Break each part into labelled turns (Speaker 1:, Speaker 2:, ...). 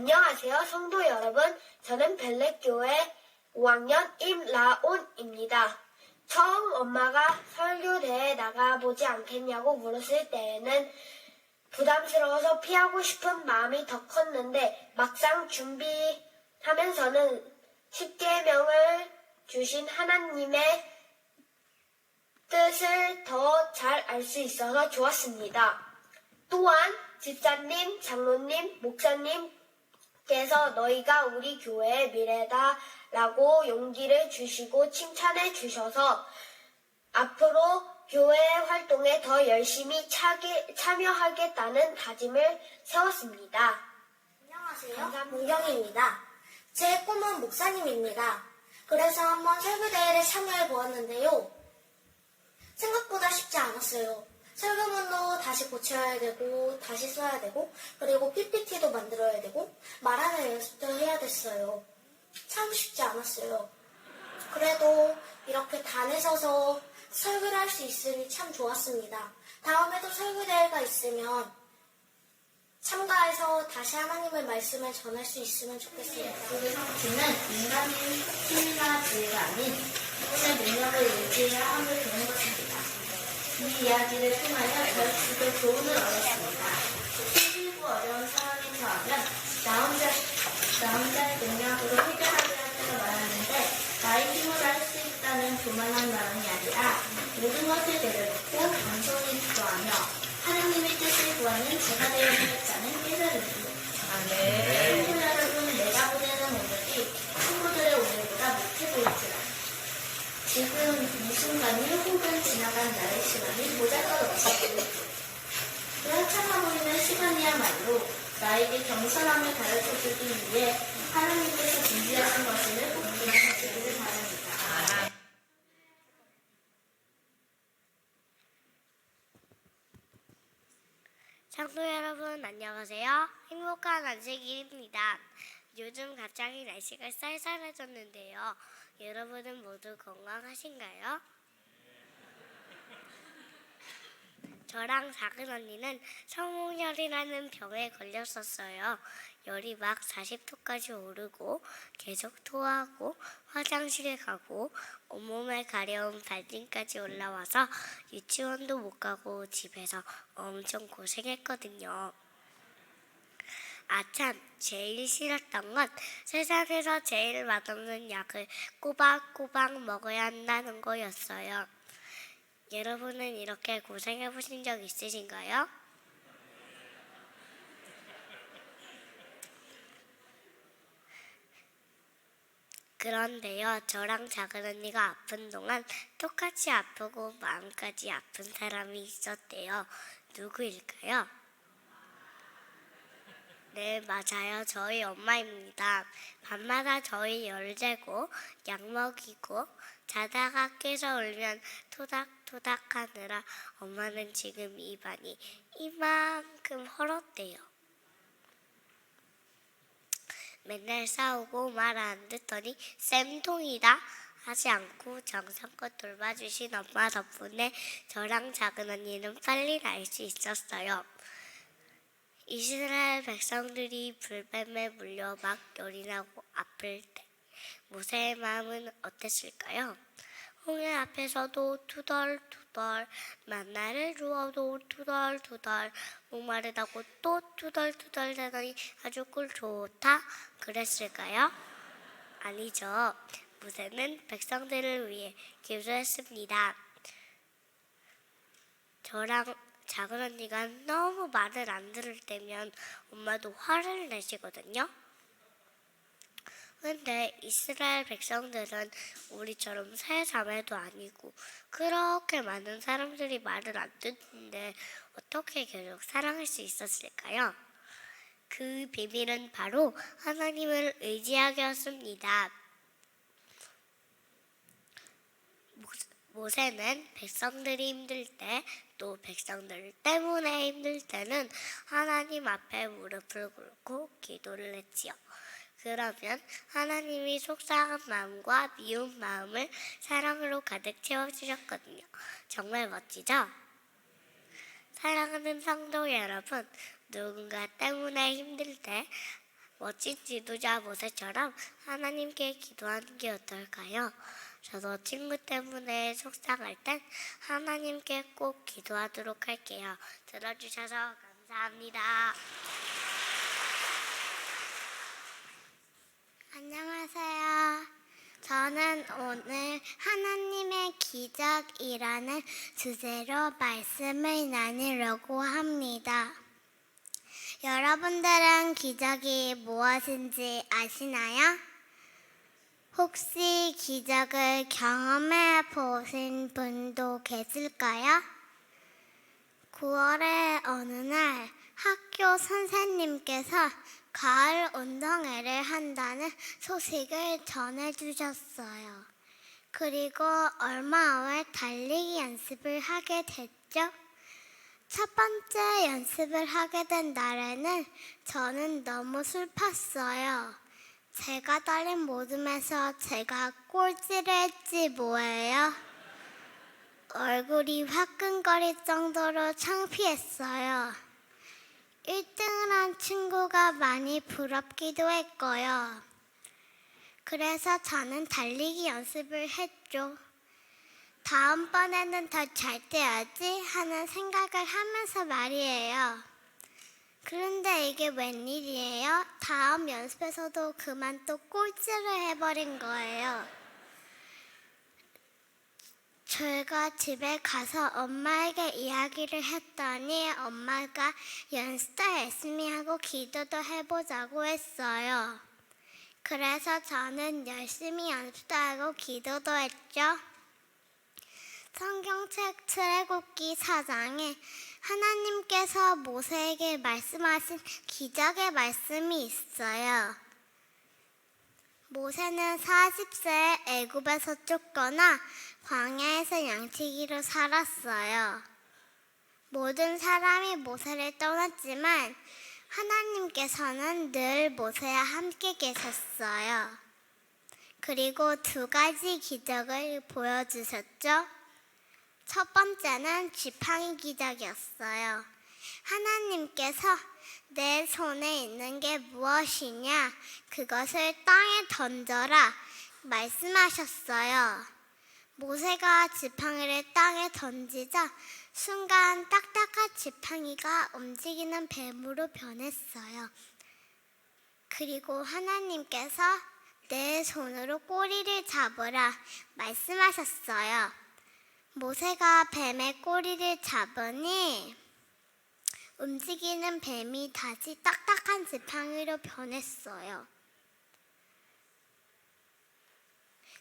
Speaker 1: 안녕하세요, 성도 여러분. 저는 벨렛교회 5학년 임라온입니다. 처음 엄마가 설교대에 나가보지 않겠냐고 물었을 때에는 부담스러워서 피하고 싶은 마음이 더 컸는데 막상 준비하면서는 십계명을 주신 하나님의 뜻을 더 잘 알 수 있어서 좋았습니다. 또한 집사님, 장로님, 목사님께서 너희가 우리 교회의 미래다라고 용기를 주시고 칭찬해 주셔서 앞으로 교회 활동에 더 열심히 참여하겠다는 다짐을 세웠습니다.
Speaker 2: 안녕하세요. 문경입니다. 제 꿈은 목사님입니다. 그래서 한번 설교대회에 참여해 보았는데요. 생각보다 쉽지 않았어요. 설교문도 다시 고쳐야 되고 다시 써야 되고 그리고 PPT도 만들어야 되고 말하는 연습도 해야 됐어요. 참 쉽지 않았어요. 그래도 이렇게 단에 서서 설교를 할 수 있으니 참 좋았습니다. 다음에도 설교대회가 있으면 참가해서 다시 하나님의 말씀을 전할 수 있으면 좋겠습니다.
Speaker 3: 우리 성취는 인간의 힘이나 지혜가 아닌 하나님의 능력을 의지해야 함을 두는 것입니다. 이 이야기를 통하여 저희도 교훈을 얻었습니다. 힘들고 어려운 상황에 처하면 나 혼자의 능력으로 해결하리라 때가 많았는데 나의 힘으로 할 수 있다는 교만한 마음이 아니라 모든 것을 내려놓고 겸손히 기도하며 하나님의 뜻을 구하는 제가 되어 주겠다는 깨달음입니다. 성도 여러분, 내가 보내는 오늘이 친구들의 오늘보다 못해 보일지라. 지금 이 순간이 혹은 지나간 나의 시간이 보잘것없이 그렇잖아 보이는 시간이야말로 나에게 겸손함을 가르쳐주기 위해 하나님께서 준비하신 것을 꼭 기억하시기를 바랍니다.
Speaker 4: 성도 여러분 안녕하세요. 행복한 안식일입니다. 요즘 갑자기 날씨가 쌀쌀해졌는데요. 여러분은 모두 건강하신가요? 저랑 작은 언니는 성홍열이라는 병에 걸렸었어요. 열이 막 40도까지 오르고 계속 토하고 화장실에 가고 온몸에 가려운 발진까지 올라와서 유치원도 못 가고 집에서 엄청 고생했거든요. 아참, 제일 싫었던 건 세상에서 제일 맛없는 약을 꼬박꼬박 먹어야 한다는 거였어요. 여러분은 이렇게 고생해 보신 적 있으신가요? 그런데요, 저랑 작은 언니가 아픈 동안 똑같이 아프고 마음까지 아픈 사람이 있었대요. 누구일까요? 네, 맞아요. 저희 엄마입니다. 밤마다 저희 열 재고 약 먹이고 자다가 깨서 울면 토닥토닥 하느라 엄마는 지금 입안이 이만큼 헐었대요. 맨날 싸우고 말 안 듣더니 쌤통이다 하지 않고 정성껏 돌봐주신 엄마 덕분에 저랑 작은 언니는 빨리 날 수 있었어요. 이스라엘 백성들이 불뱀에 물려 막 열이 나고 아플 때 모세의 마음은 어땠을까요? 홍해 앞에서도 투덜투덜, 만나를 주어도 투덜투덜, 목마르다고 또 투덜투덜 대더니 아주 꿀 좋다 그랬을까요? 아니죠. 모세는 백성들을 위해 기도했습니다. 저랑 작은 언니가 너무 말을 안 들을 때면 엄마도 화를 내시거든요. 근데 이스라엘 백성들은 우리처럼 세 자매도 아니고 그렇게 많은 사람들이 말을 안 듣는데 어떻게 계속 사랑할 수 있었을까요? 그 비밀은 바로 하나님을 의지하기였습니다. 모세는 백성들이 힘들 때 또 백성들 때문에 힘들 때는 하나님 앞에 무릎을 꿇고 기도를 했지요. 그러면 하나님이 속상한 마음과 미운 마음을 사랑으로 가득 채워주셨거든요. 정말 멋지죠? 사랑하는 성도 여러분, 누군가 때문에 힘들 때 멋진 지도자 모세처럼 하나님께 기도하는 게 어떨까요? 저도 친구 때문에 속상할 땐 하나님께 꼭 기도하도록 할게요. 들어주셔서 감사합니다. 안녕하세요. 저는 오늘 하나님의 기적이라는 주제로 말씀을 나누려고 합니다. 여러분들은 기적이 무엇인지 아시나요? 혹시 기적을 경험해 보신 분도 계실까요? 9월의 어느 날 학교 선생님께서 가을 운동회를 한다는 소식을 전해주셨어요. 그리고 얼마 후에 달리기 연습을 하게 됐죠. 첫 번째 연습을 하게 된 날에는 저는 너무 슬펐어요. 제가 달린 모둠에서 제가 꼴찌를 했지 뭐예요. 얼굴이 화끈거릴 정도로 창피했어요. 1등을 한 친구가 많이 부럽기도 했고요. 그래서 저는 달리기 연습을 했죠. 다음번에는 더 잘 뛰어야지 하는 생각을 하면서 말이에요. 그런데 이게 웬일이에요? 다음 연습에서도 그만 또 꼴찌를 해버린 거예요. 제가 집에 가서 엄마에게 이야기를 했더니 엄마가 연습도 열심히 하고 기도도 해보자고 했어요. 그래서 저는 열심히 연습도 하고 기도도 했죠. 성경책 출애굽기 4장에 하나님께서 모세에게 말씀하신 기적의 말씀이 있어요. 모세는 40세에 애굽에서 쫓거나 광야에서 양치기로 살았어요. 모든 사람이 모세를 떠났지만 하나님께서는 늘 모세와 함께 계셨어요. 그리고 2가지 기적을 보여주셨죠. 첫 번째는 지팡이 기적이었어요. 하나님께서 내 손에 있는 게 무엇이냐? 그것을 땅에 던져라 말씀하셨어요. 모세가 지팡이를 땅에 던지자 순간 딱딱한 지팡이가 움직이는 뱀으로 변했어요. 그리고 하나님께서 내 손으로 꼬리를 잡으라 말씀하셨어요. 모세가 뱀의 꼬리를 잡으니 움직이는 뱀이 다시 딱딱한 지팡이로 변했어요.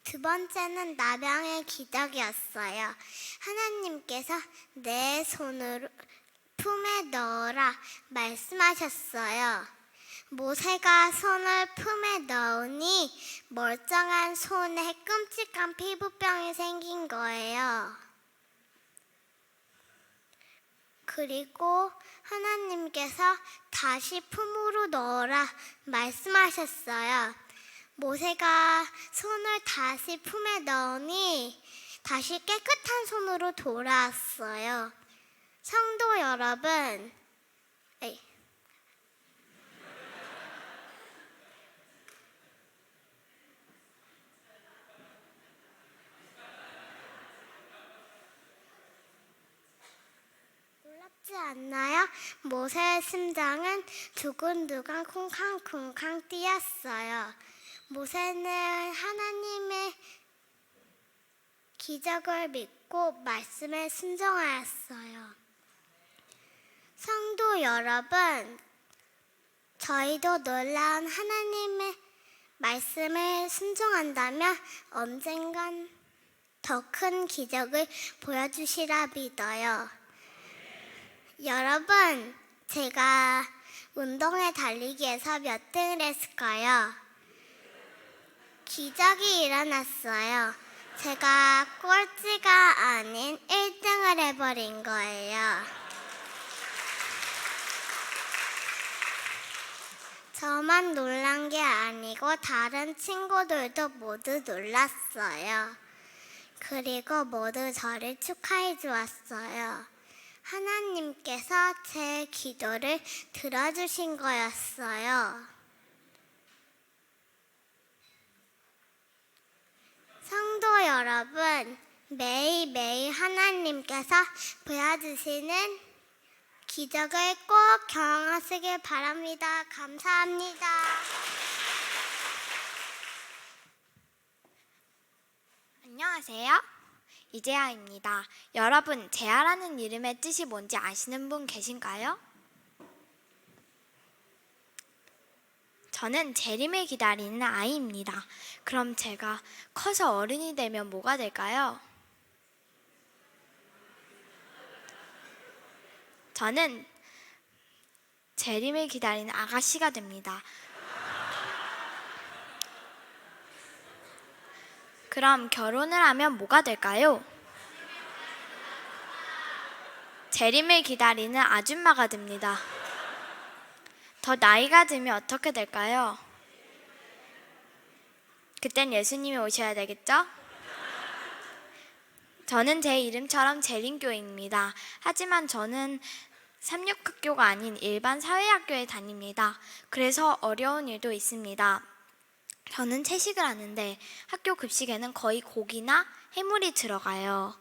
Speaker 4: 2번째는 나병의 기적이었어요. 하나님께서 내 손으로 품에 넣어라 말씀하셨어요. 모세가 손을 품에 넣으니 멀쩡한 손에 끔찍한 피부병이 생긴 거예요. 그리고 하나님께서 다시 품으로 넣어라 말씀하셨어요. 모세가 손을 다시 품에 넣으니 다시 깨끗한 손으로 돌아왔어요. 성도 여러분, 놀랍지 않나요? 모세의 심장은 두근두근 쿵쾅쿵쾅 뛰었어요. 모세는 하나님의 기적을 믿고 말씀에 순종하였어요. 성도 여러분, 저희도 놀라운 하나님의 말씀을 순종한다면 언젠간 더 큰 기적을 보여주시라 믿어요. 여러분, 제가 운동회 달리기에서 몇 등을 했을까요? 기적이 일어났어요. 제가 꼴찌가 아닌 1등을 해버린 거예요. 저만 놀란 게 아니고 다른 친구들도 모두 놀랐어요. 그리고 모두 저를 축하해 주었어요. 하나님께서 제 기도를 들어주신 거였어요. 성도 여러분, 매일매일 하나님께서 보여주시는 기적을 꼭 경험하시길 바랍니다. 감사합니다.
Speaker 5: 안녕하세요. 이재아입니다. 여러분, 재아라는 이름의 뜻이 뭔지 아시는 분 계신가요? 저는 재림을 기다리는 아이입니다. 그럼 제가 커서 어른이 되면 뭐가 될까요? 저는 재림을 기다리는 아가씨가 됩니다. 그럼 결혼을 하면 뭐가 될까요? 재림을 기다리는 아줌마가 됩니다. 더 나이가 들면 어떻게 될까요? 그땐 예수님이 오셔야 되겠죠? 저는 제 이름처럼 재림교회입니다. 하지만 저는 삼육학교가 아닌 일반 사회학교에 다닙니다. 그래서 어려운 일도 있습니다. 저는 채식을 하는데 학교 급식에는 거의 고기나 해물이 들어가요.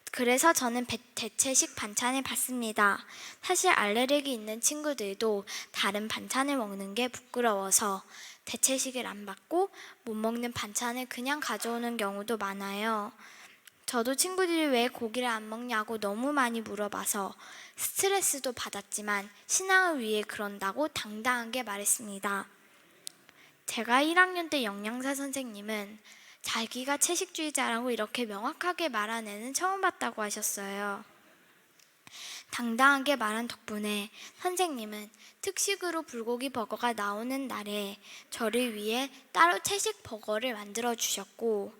Speaker 5: 그래서 저는 대체식 반찬을 받습니다. 사실 알레르기 있는 친구들도 다른 반찬을 먹는 게 부끄러워서 대체식을 안 받고 못 먹는 반찬을 그냥 가져오는 경우도 많아요. 저도 친구들이 왜 고기를 안 먹냐고 너무 많이 물어봐서 스트레스도 받았지만 신앙을 위해 그런다고 당당하게 말했습니다. 제가 1학년 때 영양사 선생님은 자기가 채식주의자라고 이렇게 명확하게 말한 애는 처음 봤다고 하셨어요. 당당하게 말한 덕분에 선생님은 특식으로 불고기 버거가 나오는 날에 저를 위해 따로 채식 버거를 만들어 주셨고,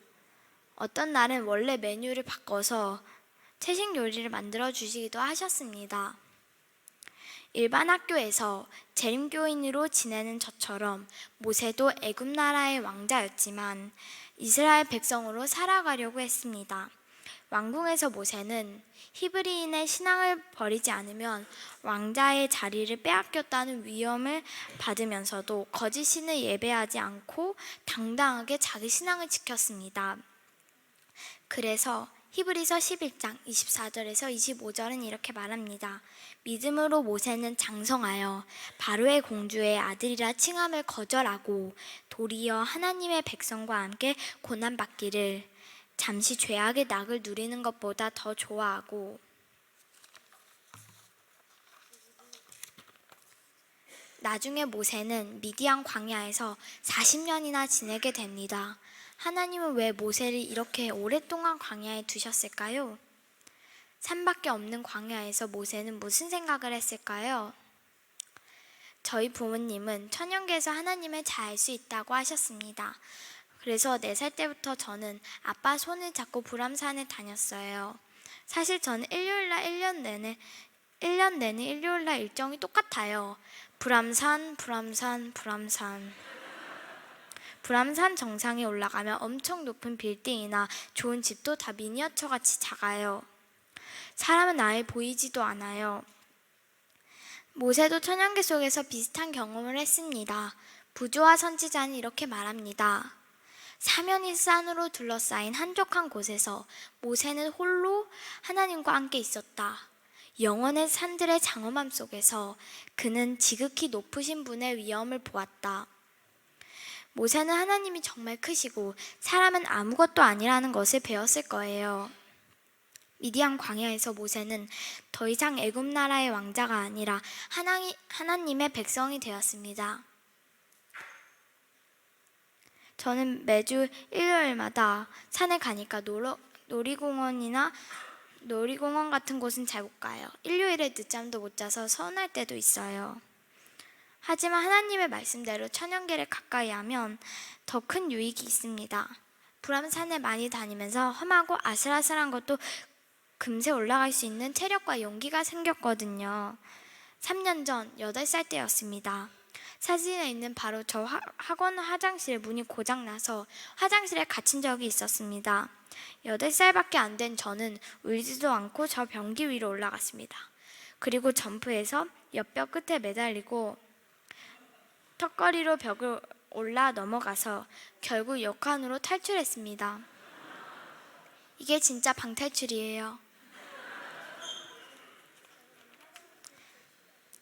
Speaker 5: 어떤 날은 원래 메뉴를 바꿔서 채식 요리를 만들어 주시기도 하셨습니다. 일반 학교에서 재림교인으로 지내는 저처럼 모세도 애굽 나라의 왕자였지만 이스라엘 백성으로 살아가려고 했습니다. 왕궁에서 모세는 히브리인의 신앙을 버리지 않으면 왕자의 자리를 빼앗겼다는 위험을 받으면서도 거짓 신을 예배하지 않고 당당하게 자기 신앙을 지켰습니다. 그래서 히브리서 11장 24절에서 25절은 이렇게 말합니다. 믿음으로 모세는 장성하여 바로의 공주의 아들이라 칭함을 거절하고 도리어 하나님의 백성과 함께 고난받기를 잠시 죄악의 낙을 누리는 것보다 더 좋아하고, 나중에 모세는 미디안 광야에서 40년이나 지내게 됩니다. 하나님은 왜 모세를 이렇게 오랫동안 광야에 두셨을까요? 산밖에 없는 광야에서 모세는 무슨 생각을 했을까요? 저희 부모님은 천연계에서 하나님을 잘 알 수 있다고 하셨습니다. 그래서 4살 때부터 저는 아빠 손을 잡고 불암산에 다녔어요. 사실 저는 1년 내내 일요일날 일정이 똑같아요. 불암산. 불암산 정상에 올라가면 엄청 높은 빌딩이나 좋은 집도 다 미니어처 같이 작아요. 사람은 아예 보이지도 않아요. 모세도 천연계 속에서 비슷한 경험을 했습니다. 부조와 선지자는 이렇게 말합니다. 사면이 산으로 둘러싸인 한적한 곳에서 모세는 홀로 하나님과 함께 있었다. 영원의 산들의 장엄함 속에서 그는 지극히 높으신 분의 위엄을 보았다. 모세는 하나님이 정말 크시고 사람은 아무것도 아니라는 것을 배웠을 거예요. 미디안 광야에서 모세는 더 이상 애굽 나라의 왕자가 아니라 하나님의 백성이 되었습니다. 저는 매주 일요일마다 산에 가니까 놀이공원 같은 곳은 잘 못 가요. 일요일에 늦잠도 못 자서 서운할 때도 있어요. 하지만 하나님의 말씀대로 천연계를 가까이 하면 더 큰 유익이 있습니다. 불암산에 많이 다니면서 험하고 아슬아슬한 것도 금세 올라갈 수 있는 체력과 용기가 생겼거든요. 3년 전 8살 때였습니다. 사진에 있는 바로 저 학원 화장실 문이 고장나서 화장실에 갇힌 적이 있었습니다. 8살밖에 안 된 저는 울지도 않고 저 변기 위로 올라갔습니다. 그리고 점프해서 옆벽 끝에 매달리고 턱걸이로 벽을 올라 넘어가서 결국 역한으로 탈출했습니다. 이게 진짜 방탈출이에요.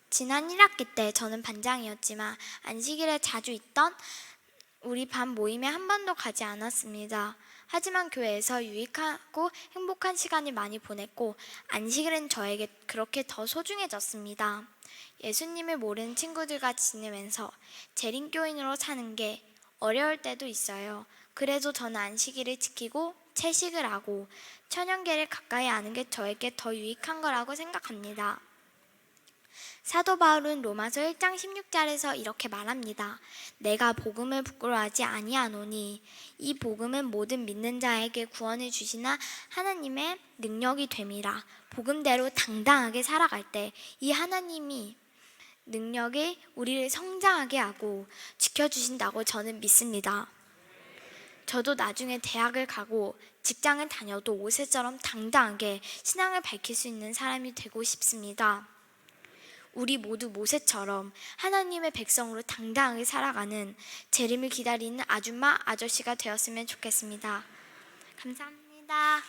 Speaker 5: 지난 1학기 때 저는 반장이었지만 안식일에 자주 있던 우리 반 모임에 한 번도 가지 않았습니다. 하지만 교회에서 유익하고 행복한 시간을 많이 보냈고 안식일은 저에게 그렇게 더 소중해졌습니다. 예수님을 모르는 친구들과 지내면서 재림교인으로 사는 게 어려울 때도 있어요. 그래도 저는 안식일을 지키고 채식을 하고 천연계를 가까이 아는 게 저에게 더 유익한 거라고 생각합니다. 사도 바울은 로마서 1장 16절에서 이렇게 말합니다. 내가 복음을 부끄러워하지 아니하노니 이 복음은 모든 믿는 자에게 구원을 주시나 하나님의 능력이 됨이라. 복음대로 당당하게 살아갈 때 이 하나님이 능력이 우리를 성장하게 하고 지켜주신다고 저는 믿습니다. 저도 나중에 대학을 가고 직장을 다녀도 모세처럼 당당하게 신앙을 밝힐 수 있는 사람이 되고 싶습니다. 우리 모두 모세처럼 하나님의 백성으로 당당하게 살아가는 재림을 기다리는 아줌마, 아저씨가 되었으면 좋겠습니다. 감사합니다.